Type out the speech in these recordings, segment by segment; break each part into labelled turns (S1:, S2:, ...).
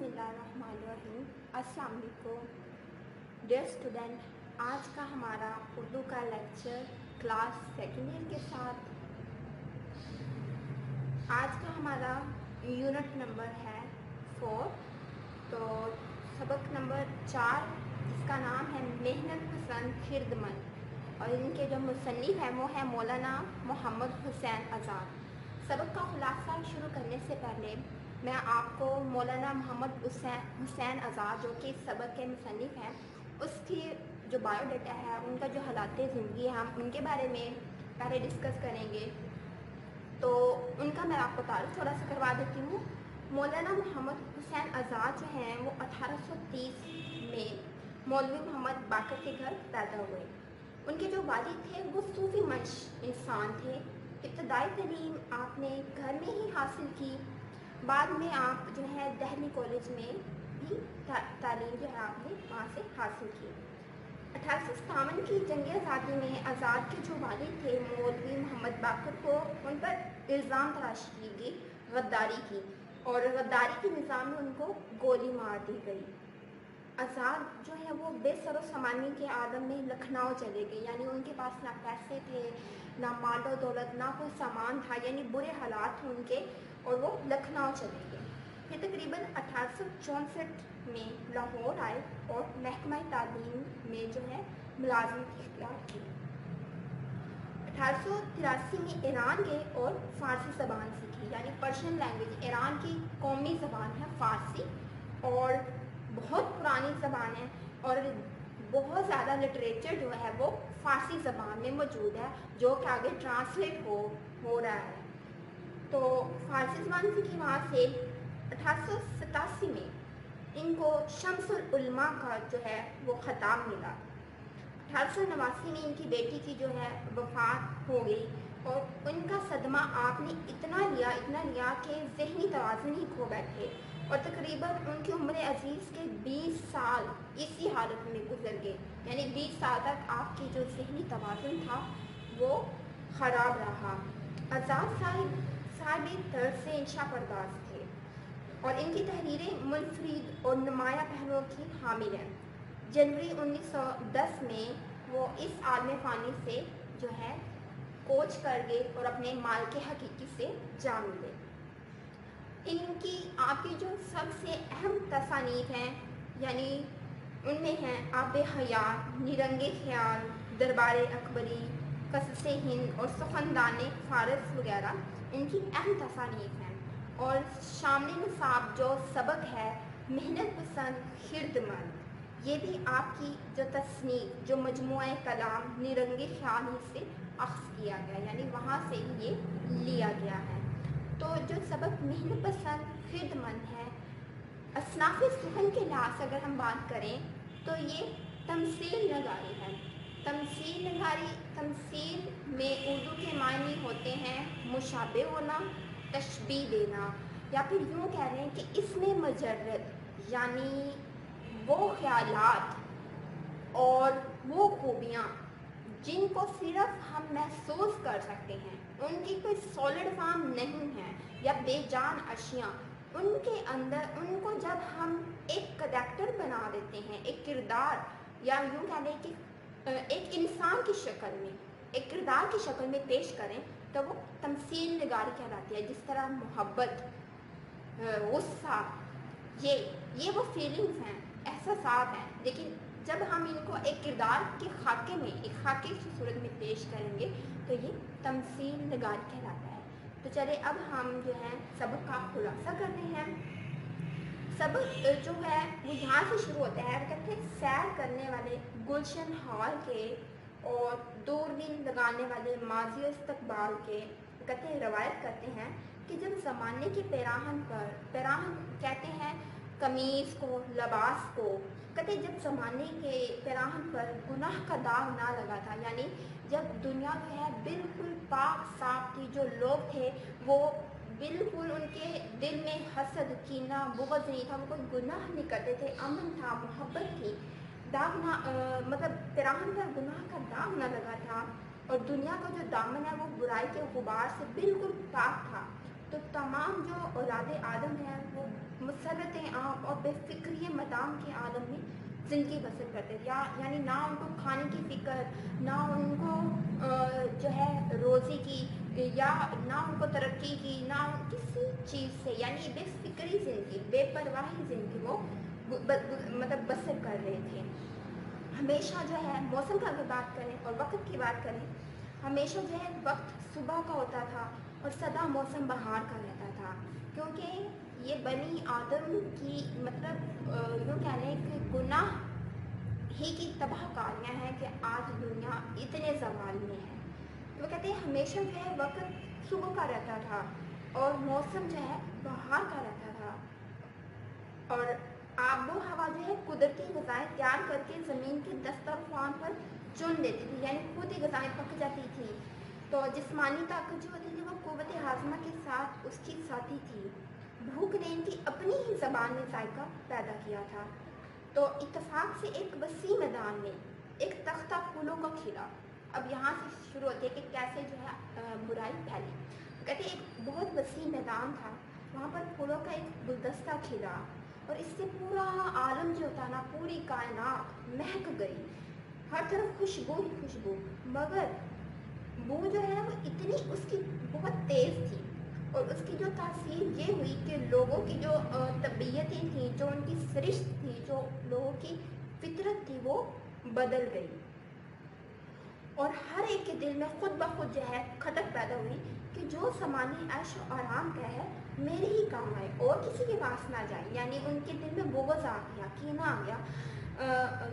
S1: बिस्मिल्लाहिर्रहमानिर्रहीम। अस्सलाम वालेकुम डियर स्टूडेंट, आज का हमारा उर्दू का लेक्चर क्लास सेकेंड ईयर के साथ। आज का हमारा यूनिट नंबर है 4। तो सबक नंबर 4, इसका नाम है मेहनत पसंद खिरदमंद और इनके जो मुसन्निफ हैं वो है मौलाना मोहम्मद हुसैन आज़ाद। सबक का खुलासा शुरू करने से पहले मैं आपको मौलाना मोहम्मद हुसैन आज़ाद जो कि इस सबक के मुसन्निफ हैं उसकी जो बायोडाटा है, उनका जो हालात ज़िंदगी है, हम उनके बारे में पहले डिस्कस करेंगे। तो उनका मैं आपको तारुफ थोड़ा सा करवा देती हूँ। मौलाना मोहम्मद हुसैन आज़ाद जो हैं वो 1830 में मौलवी मोहम्मद बाकर के घर पैदा हुए। उनके जो वालिद थे वो सूफी मंश इंसान थे। इब्तदाई तालीम आपने घर में ही हासिल की, बाद में आप जो है दिल्ली कॉलेज में भी तालीम जो है आपने वहाँ से हासिल की। 1857 की जंग आज़ादी में आज़ाद के जो वालिद थे मौलवी मोहम्मद बाकर को उन पर इल्ज़ाम तराशी की गई गद्दारी की, और गद्दारी के निज़ाम में उनको गोली मार दी गई। आज़ाद जो है वो बेसरो सामानी के आलम में लखनऊ चले गए, यानी उनके पास ना पैसे थे, ना मालो दौलत, ना कोई सामान था, यानी बुरे हालात थे उनके, और वो लखनऊ चले गए। फिर तकरीबन 1864 में लाहौर आए और महकमा तालीम में जो है मुलाजमत इख्तियार की। 1883 में ईरान गए और फ़ारसी ज़बान सीखी, यानी पर्शियन लैंग्वेज ईरान की कौमी ज़बान है फ़ारसी, और बहुत पुरानी ज़बान है और बहुत ज़्यादा लिटरेचर जो है वो फ़ारसी ज़बान में मौजूद है, जो कि आगे ट्रांसलेट हो रहा है। तो फ़ारसी ज़बान सीखी वहाँ से। 1887 में इनको शम्सुल उलमा का जो है वो ख़िताब मिला। 1889 में इनकी बेटी की जो है वफ़ात हो गई और उनका सदमा आपने इतना लिया कि ज़हनी तवाज़ुन ही खो बैठे, और तकरीबन उनकी उम्र अज़ीज़ के 20 साल इसी हालत में गुजर गए, यानी 20 साल तक आपकी जो ज़हनी तवाज़ुन था वो ख़राब रहा। आज़ाद साहिब दर्द से इंशा परदास थे और इनकी तहरीरें मुनफरिद और नुमाया पहलुओं की हामिल हैं। जनवरी 1910 में वो इस आलम फ़ानी से जो है कोच कर गए और अपने माल के हकीकी से जा मिले। इनकी आपकी जो सबसे अहम तसानीफ हैं, यानी उनमें हैं आब हयात, निरंगे ख्याल, दरबार अकबरी, कससे हिंद और सुखनदान फ़ारस वगैरह इनकी अहम तसानीफ हैं। और शामिल निसाब जो सबक है मेहनत पसंद खिरदमंद, ये भी आपकी जो तस्नीफ जो मजमुआ कलाम निरंगे ख्याल से अख्ज़ किया गया, यानी वहाँ से ही ये लिया गया है। तो जो सबक मेहनत पसंद खिरदमंद है, असनाफ़ सुखन के लिहाज से अगर हम बात करें तो ये तमसील नगारी है। तमसील में उर्दू के मायने होते हैं मुशाबे होना, तशबीह देना, या फिर यूँ कह रहे हैं कि इसमें मजरत, यानी वो ख्यालात और वो खूबियाँ जिनको सिर्फ हम महसूस कर सकते हैं, उनकी कोई सॉलिड फॉर्म नहीं है या बेजान अशियाँ, उनके अंदर उनको जब हम एक करैक्टर बना देते हैं, एक किरदार, या यूँ कह लें कि एक इंसान की शक्ल में, एक किरदार की शक्ल में पेश करें, तो वो तमसील निगारी कहलाती है। जिस तरह मोहब्बत, गुस्सा, ये वो फीलिंग्स हैं, एहसासात हैं, लेकिन जब हम इनको एक किरदार के खाके में, एक खाके की सूरत में पेश करेंगे तो ये तमसील निगार कहलाता है। तो चले अब हम जो है सबक का खुलासा करते हैं। सबक जो है वो यहाँ से शुरू होता है। कहते हैं सैर करने वाले गुलशन हॉल के और दूरबीन लगाने वाले माजी इस्तकबाल के, कहते हैं रवायत करते हैं कि जब ज़माने के पैराहन कहते हैं कमीज़ को, लबास को, कहते जब ज़माने के पैराहन पर गुनाह का दाग ना लगा था, यानी जब दुनिया जो है बिल्कुल पाक साफ थी, जो लोग थे वो बिल्कुल उनके दिल में हसद, कीना, बुग़्ज़ नहीं था, वो कोई गुनाह नहीं करते थे, अमन था, मोहब्बत थी, दाग ना मतलब पैराहन पर गुनाह का दाग ना लगा था, और दुनिया का जो दामन है वो बुराई के गुबार से बिल्कुल पाक था। تو تمام جو اولاد آدم ہیں وہ مسرت عام اور بے فکری مدام کے عالم میں زندگی بسر کرتے تھے، یعنی نہ ان کو کھانے کی فکر، نہ ان کو جو ہے روزی کی، یا نہ ان کو ترقی کی، نہ کسی چیز سے، یعنی بے فکری زندگی، بے پرواہی زندگی وہ مطلب بسر کر رہے تھے۔ ہمیشہ جو ہے موسم کا اگر بات کریں اور وقت کی بات کریں، ہمیشہ جو ہے وقت صبح کا ہوتا تھا اور سدا موسم بہار کا رہتا تھا، کیونکہ یہ بنی آدم کی مطلب یوں کہہ لیں کہ گناہ ہی کی تباہ کاریاں ہیں کہ آج دنیا اتنے زوال میں ہے۔ وہ کہتے ہیں ہمیشہ جو ہے وقت صبح کا رہتا تھا اور موسم جو ہے بہار کا رہتا تھا، اور آب و ہوا جو ہے قدرتی غذائیں تیار کر کے زمین کے دسترخوان پر چن دیتی تھی، یعنی خود ہی غذائیں پک جاتی تھی۔ تو جسمانی طاقت جو ہوتی تھی وہ قوت ہاضمہ کے ساتھ اس کی ساتھی تھی۔ بھوک نے ان کی اپنی ہی زبان میں ذائقہ پیدا کیا تھا۔ تو اتفاق سے ایک وسیع میدان میں ایک تختہ پھولوں کا کھلا۔ اب یہاں سے شروع ہوتی ہے کہ کیسے جو ہے برائی پھیلی۔ کہتے ہیں ایک بہت وسیع میدان تھا، وہاں پر پھولوں کا ایک گلدستہ کھلا اور اس سے پورا عالم جو ہوتا نا، پوری کائنات مہک گئی، ہر طرف خوشبو ہی خوشبو، مگر بو جو ہے وہ اتنی اس کی بہت تیز تھی اور اس کی جو تاثیر یہ ہوئی کہ لوگوں کی جو طبیعتیں تھیں، جو ان کی سرشت تھی، جو لوگوں کی فطرت تھی، وہ بدل گئی، اور ہر ایک کے دل میں خود بخود جو ہے کھٹک پیدا ہوئی کہ جو سامانی عیش و آرام کا ہے میرے ہی کام آئے اور کسی کے پاس نہ جائے۔ یعنی ان کے دل میں بغض آ گیا، کینہ آ گیا،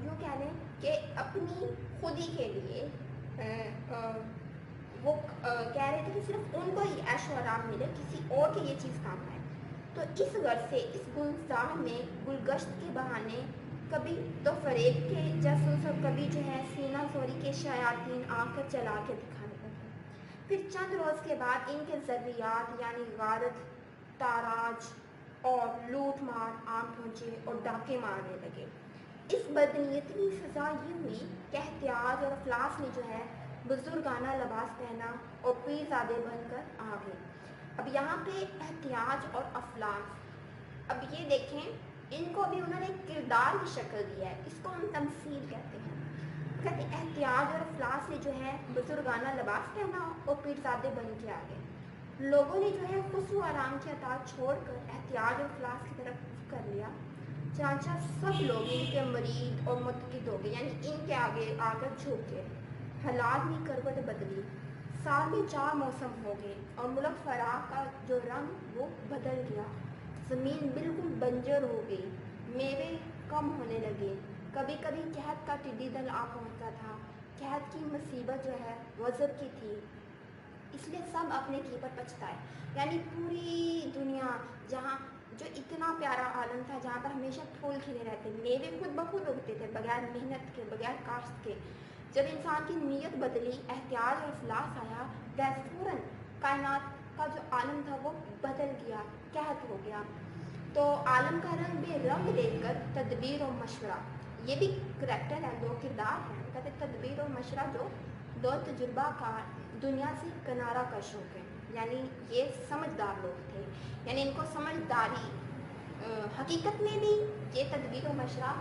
S1: یوں کہہ لیں کہ اپنی خودی کے لیے وہ کہہ رہے تھے کہ صرف ان کو ہی عیش و آرام ملے، کسی اور کے یہ چیز کام آئے۔ تو اس غرض سے اس گلزار میں گلگشت کے بہانے کبھی تو فریب کے جاسوس اور کبھی جو ہے سینہ زوری کے شیاطین آ کر چلا کے دکھانے لگے۔ پھر چند روز کے بعد ان کے ذریات یعنی غارت، تاراج اور لوٹ مار عام پہنچے اور ڈاکے مارنے لگے۔ اس بدنیتی کی سزا یہ ہوئی کہ احتیاط اور افلاس نے جو ہے بزرگانہ لباس پہنا اور پیرزادے بن کر آ گئے۔ اب یہاں پہ احتیاط اور افلاس، اب یہ دیکھیں ان کو بھی انہوں نے کردار کی شکل دی ہے، اس کو ہم تمثیل کہتے ہیں۔ کہتے ہیں احتیاط اور افلاس نے جو ہے بزرگانہ لباس پہنا اور پیرزادے بن کے آ گئے۔ لوگوں نے جو ہے خسو آرام کی اطاعت چھوڑ کر احتیاط اور افلاس کی طرف رخ کر لیا، چانچہ سب لوگ ان کے مرید اور متقد ہو گئے، یعنی ان کے آگے آ کر جھک گئے۔ حالات میں کروٹ بدلی، سال میں 4 موسم ہو گئے اور ملک فراق کا جو رنگ وہ بدل گیا، زمین بالکل بنجر ہو گئی، میوے کم ہونے لگے، کبھی کبھی قحط کا ٹڈی دل آ پہنچتا تھا۔ قحط کی مصیبت جو ہے وزر کی تھی، اس لیے سب اپنے کی پر پچھتائے، یعنی پوری دنیا جہاں جو اتنا پیارا عالم تھا، جہاں پر ہمیشہ پھول کھلے رہتے، میوے خود بخود اگتے تھے بغیر محنت کے، بغیر کاشت کے، جب انسان کی نیت بدلی، احتیاط اور افلاس آیا، فوراً کائنات کا جو عالم تھا وہ بدل گیا، قحط ہو گیا۔ تو عالم کا رنگ بے رنگ دیکھ کر تدبیر اور مشورہ، یہ بھی کریکٹر ہے، 2 کردار ہیں، کہتے تدبیر اور مشورہ جو 2 تجربہ کار دنیا سے کنارہ کش ہو گئے، یعنی یہ سمجھدار لوگ تھے، یعنی ان کو سمجھداری حقیقت میں بھی یہ تدبیر و مشورہ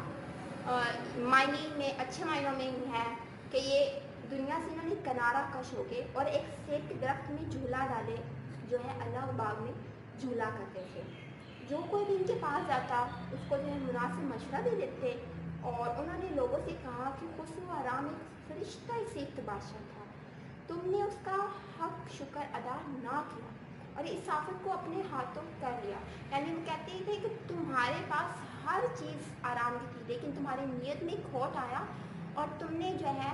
S1: معنی میں اچھے معنوں میں ہے کہ یہ دنیا سے انہوں نے کنارہ کش ہو گئے اور ایک سیب کے درخت میں جھولا ڈالے، جو ہے اللہ باغ میں جھولا کرتے تھے۔ جو کوئی بھی ان کے پاس جاتا اس کو جو ہے مناسب مشورہ دے دیتے، اور انہوں نے لوگوں سے کہا کہ خسرو آرام ایک فرشتہ صفت بادشاہ تھا، تم نے اس کا حق شکر ادا نہ کیا اور اس آفت کو اپنے ہاتھوں کر لیا۔ یعنی وہ کہتے تھے کہ تمہارے پاس ہر چیز آرام کی تھی، لیکن تمہاری نیت میں کھوٹ آیا اور تم نے جو ہے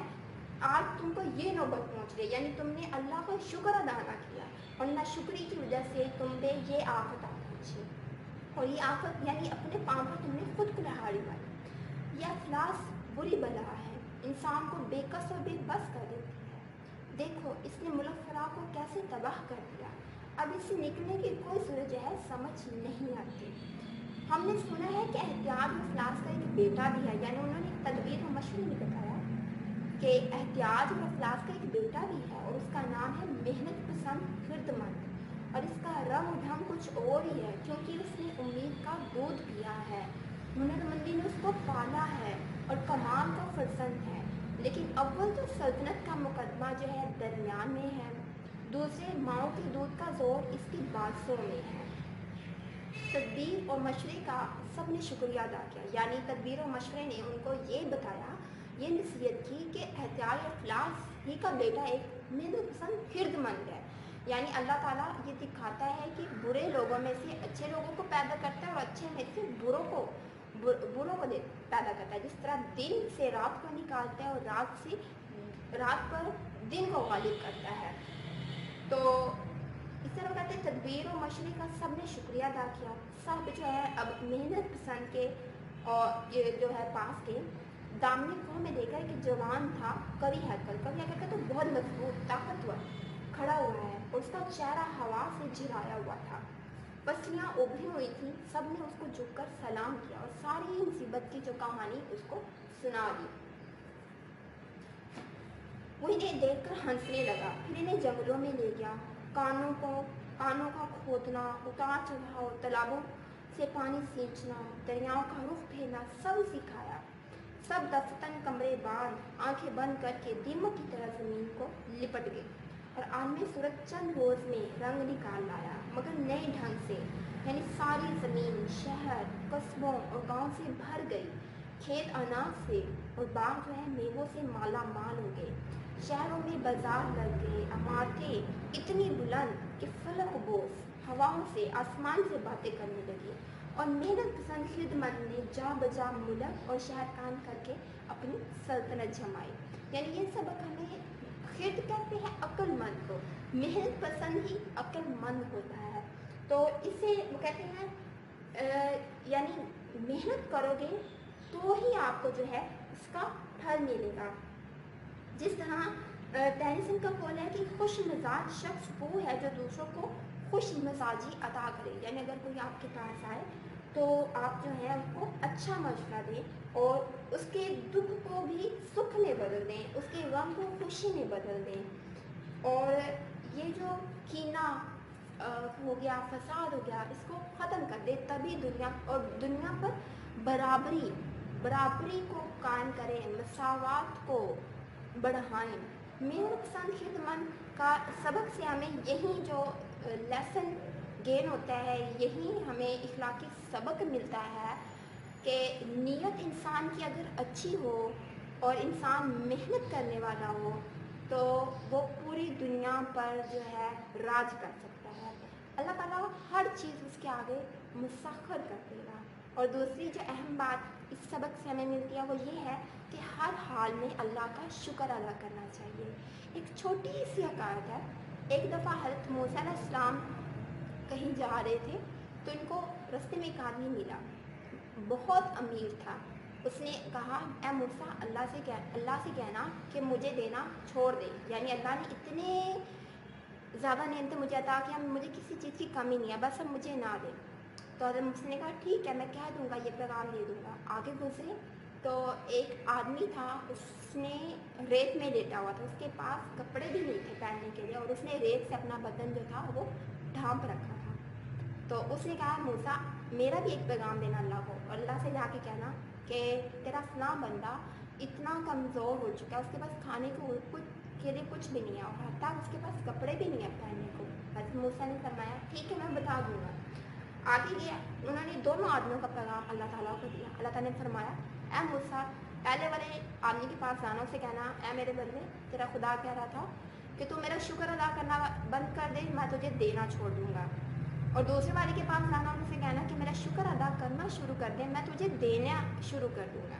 S1: آج تم کو یہ نوبت پہنچ گئی، یعنی تم نے اللہ کا شکر ادا نہ کیا اور ناشکری کی وجہ سے تم پہ یہ آفت آ پہنچی، اور یہ آفت یعنی اپنے پاؤں پر تم نے خود کلہاڑی ماری۔ یہ افلاس بری بلا ہے، انسان کو بے کس اور بے بس کر دیتی ہے۔ دیکھو اس نے ملک فراق کو کیسے تباہ کر دیا، اب اس سے نکلنے کی کوئی صورت جو ہے سمجھ نہیں آتی۔ ہم نے سنا ہے کہ احتیاط و افلاس کا ایک بیٹا بھی ہے، یعنی انہوں نے تدبیر و مشورے میں بتایا کہ احتیاط و افلاس کا ایک بیٹا بھی ہے اور اس کا نام ہے محنت پسند خردمند، और इसका रंग ढंग कुछ और ही है, क्योंकि उसने उम्मीद का दूध पिया है, हुनरमंदी ने उसको पाला है और कमाल का फर्जंद है। लेकिन अव्वल तो सल्तनत का मुकदमा जो है दरमियान में है, दूसरे माओ के दूध का जोर इसकी बाजों में है। तदबीर और मशवरे का सब ने शुक्रिया अदा किया, यानी तदबीर और मशवरे ने उनको ये बताया, ये नसीहत की कि एहतियात अफलास ही का बेटा एक मेहनत पसंद हिर्दमंद है। यानी अल्लाह ताला ये दिखाता है कि बुरे लोगों में से अच्छे लोगों को पैदा करता है और अच्छे में से बुरों को पैदा करता है। जिस तरह दिन से रात को निकालता है और रात से रात पर दिन को गालिब करता है। तो इस तरह कहते हैं तदबीर और मशवरे का सब ने शुक्रिया अदा किया। सब जो है अब मेहनत पसंद के और ये जो है पास के दामनी को में देखा कि जवान था, कवि हैकल का तो बहुत मजबूत ताकतवर खड़ा हुआ है और उसका चेहरा हवा से झिराया हुआ था, पसलियाँ उभरी हुई थी। सब ने उसको झुककर सलाम किया और सारी मुसीबत की जो कहानी उसको सुना दी। वो इन्हें देखकर हंसने लगा, फिर इन्हें जंगलों में ले गया, कानों का खोदना, उतार चढ़ाव, तालाबों से पानी सींचना, दरियाओं का रुख फेरना सब सिखाया। सब दफ्तन कमरे बांध आंखें बंद करके दीमक की तरह जमीन को लिपट गए और आलमी सूरत चंद रोज में रंग निकाल लाया, मगर नए ढंग से। यानी सारी जमीन शहर, कस्बों और गांव से भर गई, खेत अनाज से और बाग जो है मेवों से माला माल हो गए। शहरों में बाजार लग गए, इमारतें इतनी बुलंद कि फलक बोस हवाओं से आसमान से बातें करने लगी और मेहनत पसंद खिदमत ने जा बजा मुल्क और शहर कान करके अपनी सल्तनत जमाई। यानी ये सबक हमें खिद कहते हैं अक्लमंद को, मेहनत पसंद ही अक्लमंद होता है। तो इसे वो कहते हैं यानी मेहनत करोगे तो ही आपको जो है उसका फल मिलेगा। जिस तरह टेनिसन का कौल है कि खुश मिजाज शख्स वो है जो दूसरों को खुश मिजाजी अता करे। यानी अगर कोई आपके पास आए तो आप जो है उसको अच्छा मशवरा दें और उसके दुख को भी सुख में बदल दें, उसके गम को खुशी में बदल दें। और ये जो कीना हो गया, फसाद हो गया, इसको ख़त्म कर दे, तभी दुनिया पर बराबरी को कायम करें, मसावात को बढ़ाएं। मेहनत पसंद खिदमत का सबक से हमें यही जो लेसन गेन होता है, यही हमें इखलाकी सबक मिलता है कि नीयत इंसान की अगर अच्छी हो और इंसान मेहनत करने वाला हो तो वो पूरी दुनिया पर जो है राज कर सकता है। अल्लाह ताला हर चीज़ उसके आगे मुसख्खर कर देगा। और दूसरी जो अहम बात इस सबक से हमें मिलती है वो ये है कि हर हाल में अल्लाह का शुक्र अदा करना चाहिए। एक छोटी सी हकायत है, एक दफ़ा हज़रत मूसा अलैहिस्सलाम कहीं जा रहे थे तो इनको रास्ते में एक आदमी मिला, बहुत अमीर था। उसने कहा, ए मूसा अल्लाह से कहना कि मुझे देना छोड़ दे। यानी अल्लाह ने इतने ज़्यादा नेमतें मुझे अता किया, मुझे किसी चीज़ की कमी नहीं है, बस अब मुझे ना दे। तो हज़रत मूसा ने कहा ठीक है, मैं कह दूँगा, ये पैगाम दे दूँगा। आगे गुजरे तो एक आदमी था, उसने रेत में लेटा हुआ था, उसके पास कपड़े भी नहीं थे पहनने के लिए और उसने रेत से अपना बदन जो था वो ढांप रखा था। तो उसने कहा, मूसा मेरा भी एक पैगाम देना अल्लाह को, और अल्लाह से जाके कहना कि तेरा फलां बंदा इतना कमज़ोर हो चुका है, उसके पास खाने को के लिए कुछ भी नहीं है और हत्ता उसके पास कपड़े भी नहीं है पहनने को। हज़रत मूसा ने फरमाया ठीक है, मैं बता दूँगा। आगे गया, उन्होंने दोनों आदमियों का पैगाम अल्लाह ताला को दिया। अल्लाह ताला ने फरमाया, ए मूसा पहले वाले आदमी के पास जाना, उसे कहना, ए मेरे बंदे तेरा खुदा कह रहा था कि तू मेरा शुक्र अदा करना बंद कर दे, मैं तुझे देना छोड़ दूँगा। और दूसरे वाले के पास जाना, उनसे कहना कि मेरा शुक्र अदा करना शुरू कर दे, मैं तुझे देना शुरू कर दूँगा।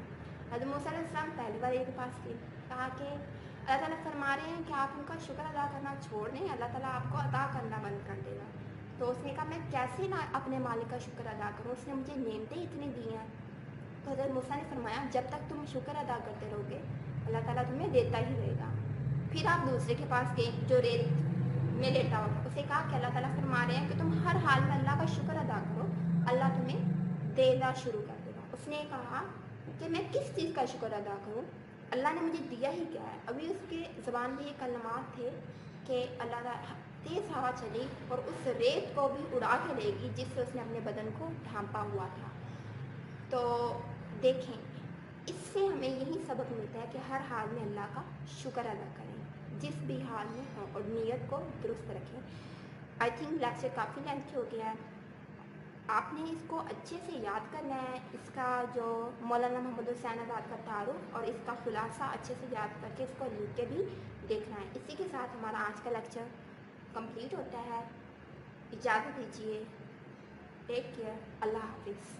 S1: हज़रत मूसा अलैहिस्सलाम पहले वाले के पास गए, कहा कि अल्लाह ताला फरमा रहे हैं कि आप उनका शुक्र अदा करना छोड़ दें, अल्लाह ताला आपको अदा करना बंद कर देगा। तो उसने कहा मैं कैसे ना अपने मालिक का शुक्र अदा करूँ, उसने मुझे नेमतें इतनी दी हैं। तो हज़रत मूसा ने फरमाया जब तक तुम शुक्र अदा करते रहोगे अल्लाह ताला तुम्हें देता ही रहेगा। फिर आप दूसरे के पास गए जो रेत में लेटा हुआ, उसे कहा कि अल्लाह ताला फरमा रहे हैं कि तुम हर हाल में अल्लाह का शुक्र अदा करो, अल्लाह तुम्हें देना शुरू कर देगा। उसने कहा कि मैं किस चीज़ का शुक्र अदा करूँ, अल्लाह ने मुझे दिया ही क्या है। अभी उसके ज़बान में ये कलमात थे कि तेज़ हवा चली और उस रेत को भी उड़ा के ले गई जिससे उसने अपने बदन को ढांपा हुआ था। तो देखें, इससे हमें यही सबक मिलता है कि हर हाल में अल्लाह का शुक्र अदा करें, जिस भी हाल में हों, और नीयत को दुरुस्त रखें। आई थिंक लेक्चर काफ़ी लेंथी हो गया है, आपने इसको अच्छे से याद करना है। इसका जो मौलाना मोहम्मद हुसैन आज़ाद का तारुफ और इसका खुलासा अच्छे से याद करके इसको लिख के भी देखना है। इसी के साथ हमारा आज का लेक्चर कंप्लीट होता है। इजाज़त दीजिए। Take care. अल्लाह हाफिज़।